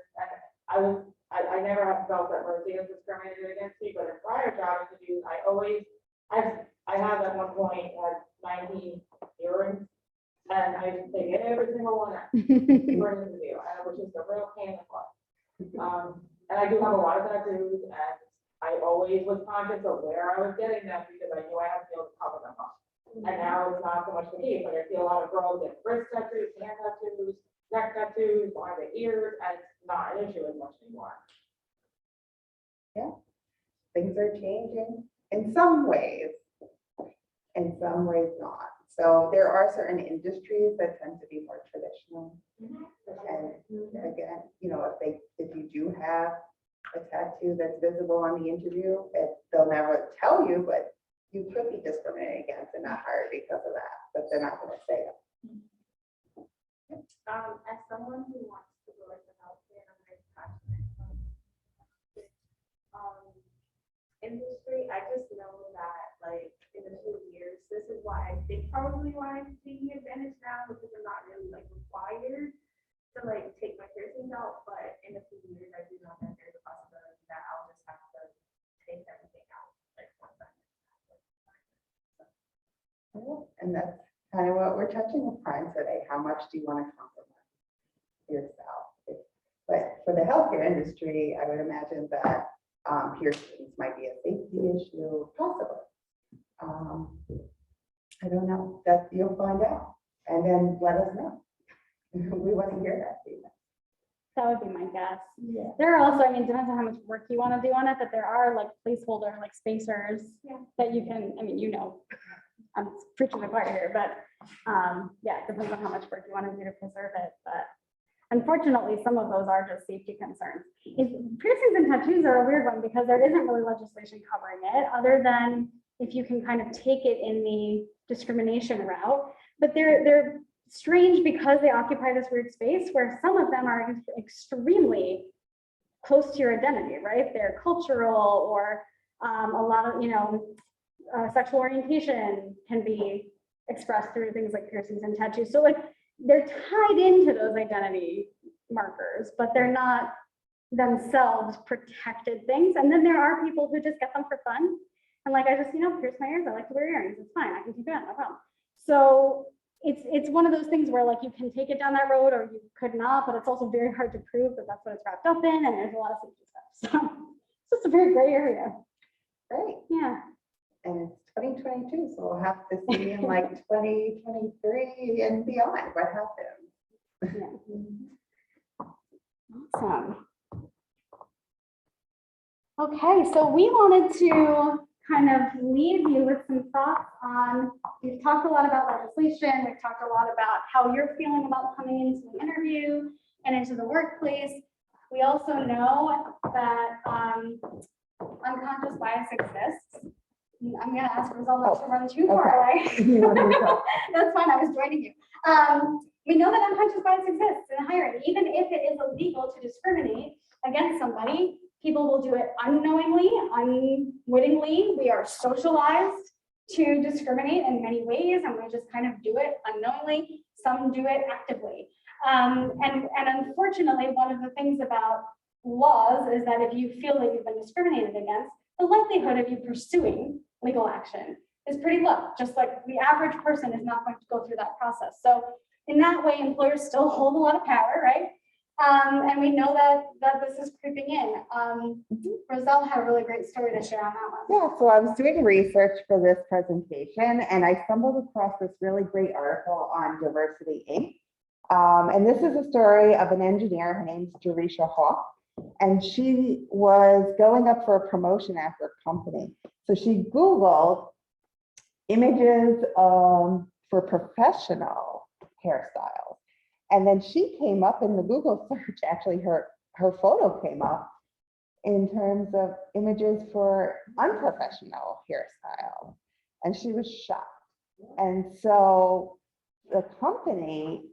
and I never have felt that Mercy has discriminated against me, but in prior job interviews, I have at one point had 19 earrings and I used to take every single one out for an interview, which is a real pain in the butt. And I do have a lot of tattoos and I always was conscious of where I was getting them because I knew I had to be able to cover them up. And now it's not so much the case, but I see a lot of girls get wrist tattoos, hand tattoos, neck tattoos, behind the ears, and it's not an issue as much anymore. Yeah, things are changing in some ways not. So there are certain industries that tend to be more traditional. And again, you know, if you do have a tattoo that's visible on the interview, they'll never tell you, but you could be discriminated against and not hired because of that, but they're not going to say it. As someone who wants to go into healthcare, I'm very passionate industry, I just know that like in a few years, this is why I think probably why I'm taking advantage now, because I'm not really like required to like take my piercings out, but in a few years, I do know that there's a possibility that I'll just have to take everything out. Like, once I'm And that's kind of what we're touching upon today. How much do you want to compromise yourself? But for the healthcare industry, I would imagine that piercings might be a safety issue, possibly. I don't know, that you'll find out, and then let us know. We want to hear that feedback. That would be my guess. Yeah. There are also, I mean, depends on how much work you want to do on it, but there are like placeholder, like spacers that you can, I mean, you know, I'm preaching the choir here, but yeah, it depends on how much work you want to do to preserve it. But unfortunately, some of those are just safety concerns. Piercings and tattoos are a weird one because there isn't really legislation covering it, other than if you can kind of take it in the discrimination route. But they're strange because they occupy this weird space where some of them are extremely close to your identity, right? They're cultural, or a lot of, you know, sexual orientation can be expressed through things like piercings and tattoos. So like they're tied into those identity markers, but they're not themselves protected things. And then there are people who just get them for fun. And like, I just, you know, pierce my ears. I like to wear earrings. It's fine. I can keep it on, no problem. So it's one of those things where like you can take it down that road or you could not, but it's also very hard to prove that that's what it's wrapped up in. And there's a lot of safety stuff. So it's just a very gray area. Great. Yeah. And it's 2022, so we'll have to see in like 2023 and beyond what happens. Yeah. Awesome. Okay, so we wanted to kind of leave you with some thoughts on, we've talked a lot about legislation, we've talked a lot about how you're feeling about coming into the interview and into the workplace. We also know that unconscious bias exists. I'm gonna ask Rosal not to run too far away. That's fine, I was joining you. We know that unconscious bias exists in hiring. Even if it is illegal to discriminate against somebody, people will do it unknowingly, unwittingly. We are socialized to discriminate in many ways, and we just kind of do it unknowingly. Some do it actively. And unfortunately, one of the things about laws is that if you feel that you've been discriminated against, the likelihood of you pursuing legal action is pretty low. Just like the average person is not going to go through that process. So in that way, employers still hold a lot of power, right? And we know that this is creeping in. Rosal had a really great story to share on that one. Yeah, so I was doing research for this presentation and I stumbled across this really great article on Diversity Inc. And this is a story of an engineer. Her name's Jerisha Hawk. And she was going up for a promotion at her company. So she Googled images for professional hairstyles. And then she came up in the Google search, actually her photo came up in terms of images for unprofessional hairstyle. And she was shocked. And so the company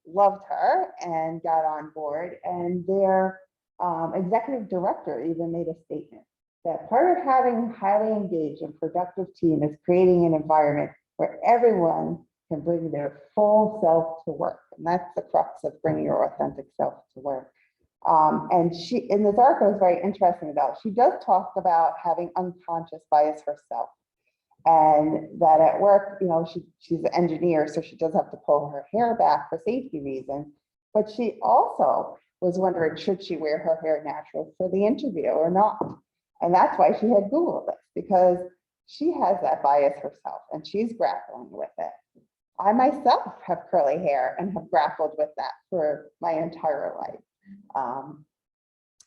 loved her and got on board, and their executive director even made a statement that part of having a highly engaged and productive team is creating an environment where everyone can bring their full self to work. And that's the crux of bringing your authentic self to work. And she, in this article, is very interesting about, she does talk about having unconscious bias herself. And that at work, you know, she's an engineer, so she does have to pull her hair back for safety reasons. But she also was wondering, should she wear her hair natural for the interview or not? And that's why she had Googled this, because she has that bias herself and she's grappling with it. I myself have curly hair and have grappled with that for my entire life.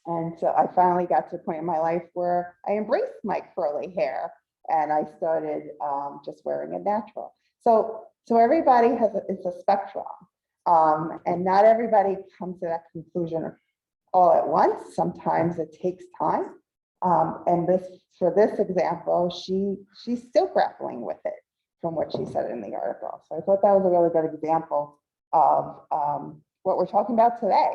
And so I finally got to a point in my life where I embraced my curly hair and I started just wearing it natural. So everybody it's a spectrum. And not everybody comes to that conclusion all at once. Sometimes it takes time. And for this example, she's still grappling with it from what she said in the article. So I thought that was a really good example of what we're talking about today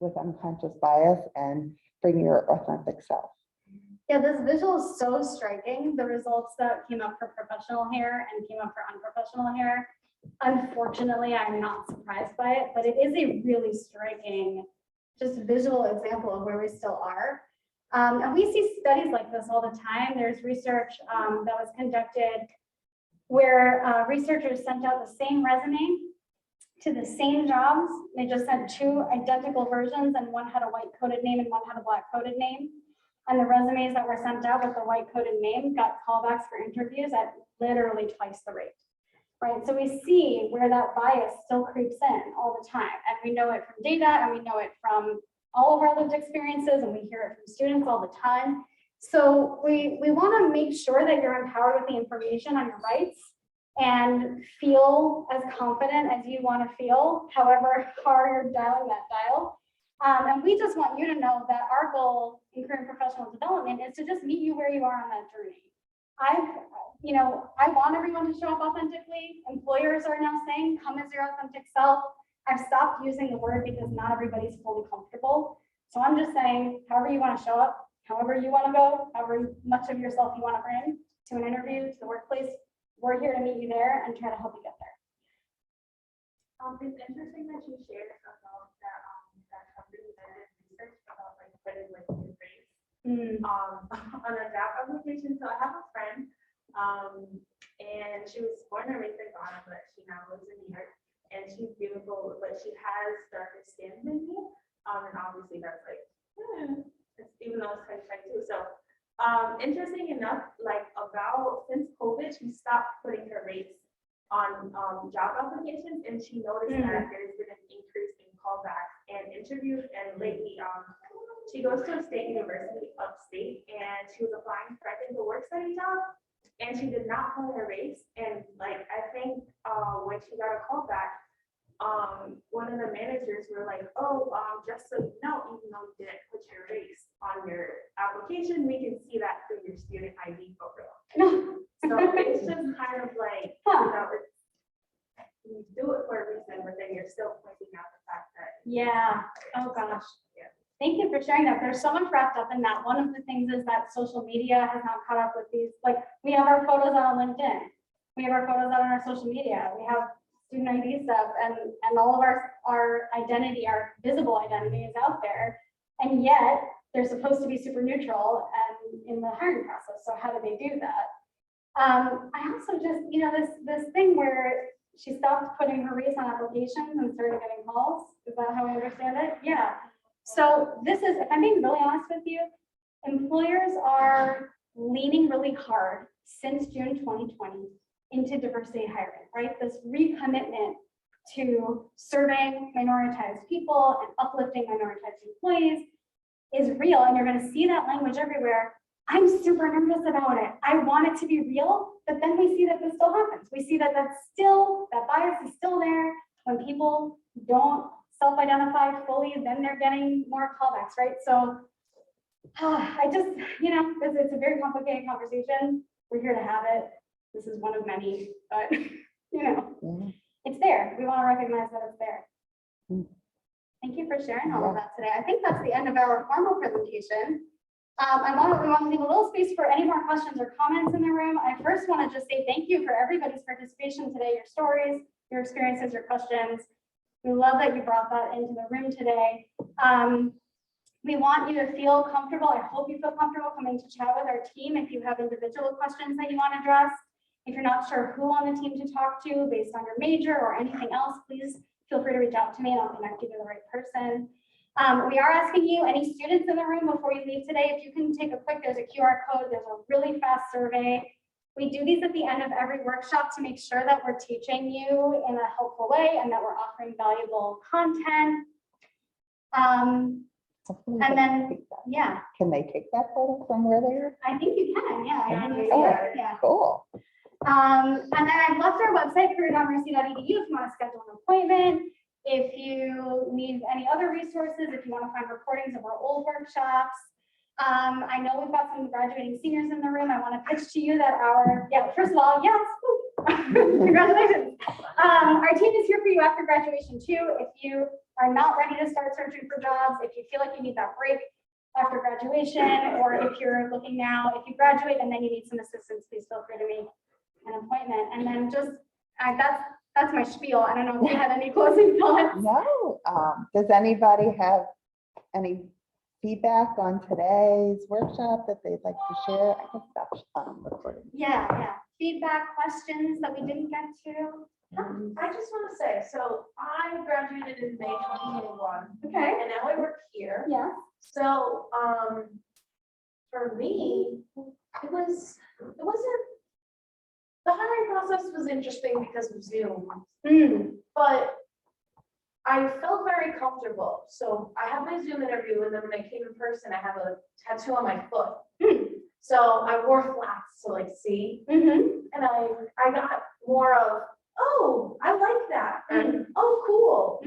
with unconscious bias and bring your authentic self. Yeah, this visual is so striking. The results that came up for professional hair and came up for unprofessional hair. Unfortunately, I'm not surprised by it, but it is a really striking, just visual example of where we still are. And we see studies like this all the time. There's research that was conducted where researchers sent out the same resume to the same jobs. They just sent two identical versions, and one had a white coded name and one had a black coded name. And the resumes that were sent out with the white coded name got callbacks for interviews at literally twice the rate, right? So we see where that bias still creeps in all the time. And we know it from data, and we know it from all of our lived experiences, and we hear it from students all the time. So we want to make sure that you're empowered with the information on your rights and feel as confident as you want to feel, however far you're dialing that dial. And we just want you to know that our goal in career and professional development is to just meet you where you are on that journey. I want everyone to show up authentically. Employers are now saying, come as your authentic self. I've stopped using the word because not everybody's fully comfortable. So I'm just saying, however you want to show up, however you want to go, however much of yourself you want to bring to an interview, to the workplace, we're here to meet you there and try to help you get there. It's interesting that you shared about that company that did research about like putting like your race on a job application. So I have a friend, and she was born and raised in Ghana, but she now lives in New York, and she's beautiful, but she has darker skin than me. And obviously that's like, even though it's 2022. So interesting enough, like since COVID, she stopped putting her race on job applications, and she noticed that there's been an increase in callbacks and interviews. And lately, she goes to a state university upstate, and she was applying for, I think, a work study job, and she did not put her race. And like, I think when she got a call back, one of the managers were like, oh, just so you know, even though you didn't put your race on your application, we can see that through your student ID photo. So it's just kind of like, you do it for a reason, but then you're still pointing out the fact that. Yeah. Oh gosh. Yeah. Thank you for sharing that. There's so much wrapped up in that. One of the things is that social media has not caught up with these. Like, we have our photos out on LinkedIn. We have our photos out on our social media. We have student ID stuff, and all of our identity, our visible identity is out there. And yet they're supposed to be super neutral and in the hiring process. So how do they do that? I also just, this thing where she stopped putting her race on applications and started getting calls. Is that how I understand it? Yeah. So this is, if I'm being really honest with you, employers are leaning really hard since June 2020 into diversity hiring, right? This recommitment to serving minoritized people and uplifting minoritized employees is real, and you're going to see that language everywhere. I'm super nervous about it. I want it to be real, but then we see that this still happens. We see that that bias is still there. When people don't self-identify fully, then they're getting more callbacks, right? So I just, it's a very complicated conversation. We're here to have it. This is one of many, but it's there. We want to recognize that it's there. Thank you for sharing all of that today. I think that's the end of our formal presentation. We want to leave a little space for any more questions or comments in the room. I first want to just say thank you for everybody's participation today, your stories, your experiences, your questions. We love that you brought that into the room today. We want you to feel comfortable. I hope you feel comfortable coming to chat with our team if you have individual questions that you want to address. If you're not sure who on the team to talk to based on your major or anything else, please feel free to reach out to me and I'll connect you to the right person. We are asking you, any students in the room before you leave today, if you can take a quick, there's a QR code, there's a really fast survey. We do these at the end of every workshop to make sure that we're teaching you in a helpful way and that we're offering valuable content. And then, yeah. Can they take that photo from where they are? I think you can, yeah. Yeah. Cool. And then I've left our website, career.mercy.edu, if you want to schedule an appointment, if you need any other resources, if you want to find recordings of our old workshops. I know we've got some graduating seniors in the room. I want to pitch to you that first of all, yes, congratulations. Our team is here for you after graduation too. If you are not ready to start searching for jobs, if you feel like you need that break, after graduation, or if you're looking now, if you graduate and then you need some assistance, please feel free to make an appointment. And then just, that's my spiel. I don't know if you had any closing thoughts. No, does anybody have any feedback on today's workshop that they'd like to share? I can stop recording. Yeah. Feedback, questions that we didn't get to? I just want to say, so I graduated in May 2021, Okay. and now I work here. Yeah. So, for me, it wasn't, the hiring process was interesting because of Zoom, but I felt very comfortable. So I had my Zoom interview, and then when I came in person, I have a tattoo on my foot. So I wore flats to like see, and I got more of, oh, I like that, and oh, cool.